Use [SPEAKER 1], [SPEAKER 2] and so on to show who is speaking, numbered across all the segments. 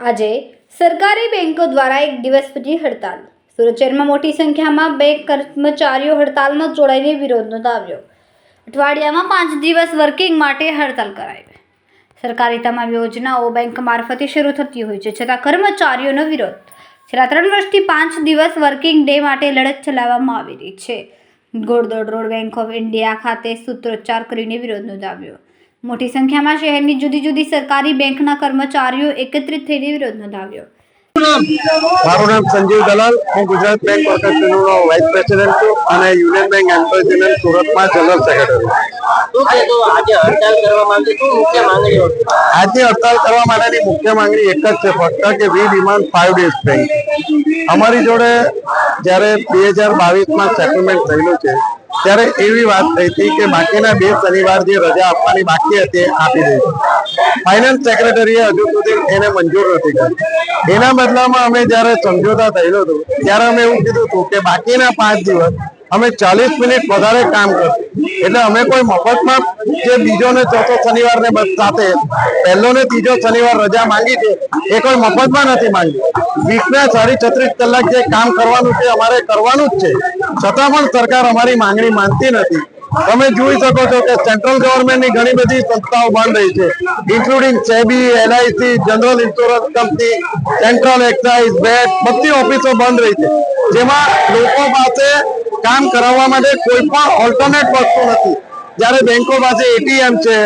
[SPEAKER 1] આજે સરકારી બેંકો દ્વારા એક દિવસ પછી હડતાલ. સુરત શહેરમાં મોટી સંખ્યામાં બેંક કર્મચારીઓ હડતાલમાં જોડાઈને વિરોધ નોંધાવ્યો. અઠવાડિયામાં 5 દિવસ વર્કિંગ માટે હડતાલ કરાઈ. સરકારી તમામ યોજનાઓ બેંક મારફતે શરૂ થતી હોય છે, છતાં કર્મચારીઓનો વિરોધ. છેલ્લા 3 વર્ષથી 5 દિવસ વર્કિંગ ડે માટે લડત ચલાવવામાં આવી રહી છે. ગોળદોડ રોડ બેંક ઓફ ઇન્ડિયા ખાતે સૂત્રોચ્ચાર કરીને વિરોધ નોંધાવ્યો. મોટી સંખ્યામાં શહેરની જુદી જુદી સરકારી બેંકના કર્મચારીઓ એકત્રિત થઈને વિરોધ નોંધાવ્યો.
[SPEAKER 2] મારું નામ સંજીવ દલાલ, હું ગુજરાત બેંક વર્કર્સ યુનિયનનો વાઇસ પ્રેસિડેન્ટ છું અને યુનિયન બેંક એમ્પ્લોયઝ યુનિયન સુરતમાં જનરલ સેક્રેટરી.
[SPEAKER 3] આજે હડતાલ કરવા માંગે શું મુખ્ય માંગણીઓ?
[SPEAKER 2] આજે હડતાલ કરવા માટેની મુખ્ય માંગણી એક જ છે ફક્ત કે વી ડિમાન્ડ 5 days બેંક. અમારી જોડે જ્યારે 2022માં સેટલમેન્ટ થયેલું છે ત્યારે એવી વાત થઈ હતી કે બાકીના 2 શનિવાર જે રજા આપવાની બાકી હતી આપી દઈશું. ફાઇનાન્સ સેક્રેટરીએ હજુ સુધી એને મંજૂર નથી કરી. એના બદલામાં અમે જ્યારે સમજોતા થયેલો હતો ત્યારે અમે એવું કીધું હતું કે બાકીના 5 દિવસ અમે 40 મિનિટ વધારે કામ કરશું. એટલે અમે કોઈ મફતમાં જે બીજો ને ચોથો શનિવાર ને સાથે પહેલો ને ત્રીજો શનિવાર રજા માંગી છે એ કોઈ મફતમાં નથી માંગી. વીકના 36 કલાક જે કામ કરવાનું છે અમારે કરવાનું જ છે, છતાં પણ સરકાર અમારી માંગણી માનતી નથી. તમે જોઈ શકો છો કે સેન્ટ્રલ ગવર્મેન્ટની ઘણી બધી સંસ્થાઓ બંધ રહી છે, including SEBI, LIC, general insurance company, central excise, VAT, બધી ઓફિસો બંધ રહી છે, જેમાં લોકો પાસે કામ કરાવવા માટે કોઈ પણ ઓલ્ટરનેટ વસ્તુ નથી. જ્યારે બેંકો પાસે ATM છે,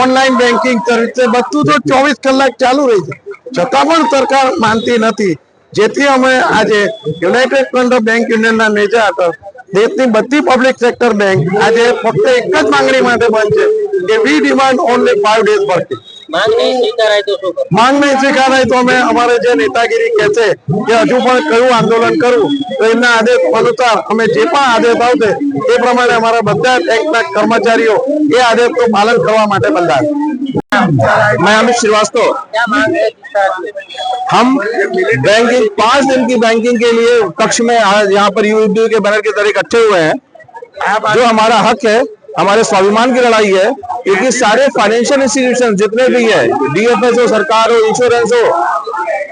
[SPEAKER 2] ઓનલાઈન બેન્કિંગ સર્વિસ છે, બધું તો 24 કલાક ચાલુ રહી છે, છતાં પણ સરકાર માનતી નથી. જેથી અમે આજે યુનાઇટેડ ફ્રન્ટ ઓફ બેંક યુનિયનના નેજા હતા, દેશની બધી પબ્લિક સેક્ટર બેંક આજે ફક્ત એક જ માંગણી માટે બંધ છે કે વી ડિમાન્ડ ઓનલી 5 days વર્કિંગ.
[SPEAKER 3] માંગ નહીં સ્વીકારાય તો શું?
[SPEAKER 2] માંગ નહીં સ્વીકારાય તો અમે અમારે જે નેતાગીરી કહે છે કે હજુ પણ કયું આંદોલન કરવું, તો એમના આદેશ અનુસાર અમે જે પણ આદેશ આવશે એ પ્રમાણે અમારા બધા બેંકના કર્મચારીઓ એ આદેશનું પાલન કરવા માટે બંધાશે. मैं अमित श्रीवास्तव,
[SPEAKER 3] क्या मांग है?
[SPEAKER 2] हम बैंकिंग 5 दिन की बैंकिंग के लिए कक्ष में यहाँ पर यूपी के बैनर के तरह इकट्ठे हुए हैं. जो हमारा हक है, हमारे स्वाभिमान की लड़ाई है, क्योंकि सारे फाइनेंशियल इंस्टीट्यूशन जितने भी है, DFS हो, सरकार हो, इंश्योरेंस हो,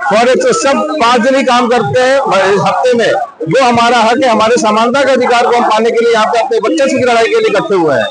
[SPEAKER 2] फॉरेक्स हो, सब 5 दिन ही काम करते हैं हफ्ते में. जो हमारा हक है, हमारे समानता के अधिकार को हम पाने के लिए यहाँ पे अपने बच्चे की लड़ाई के लिए इकट्ठे हुए हैं.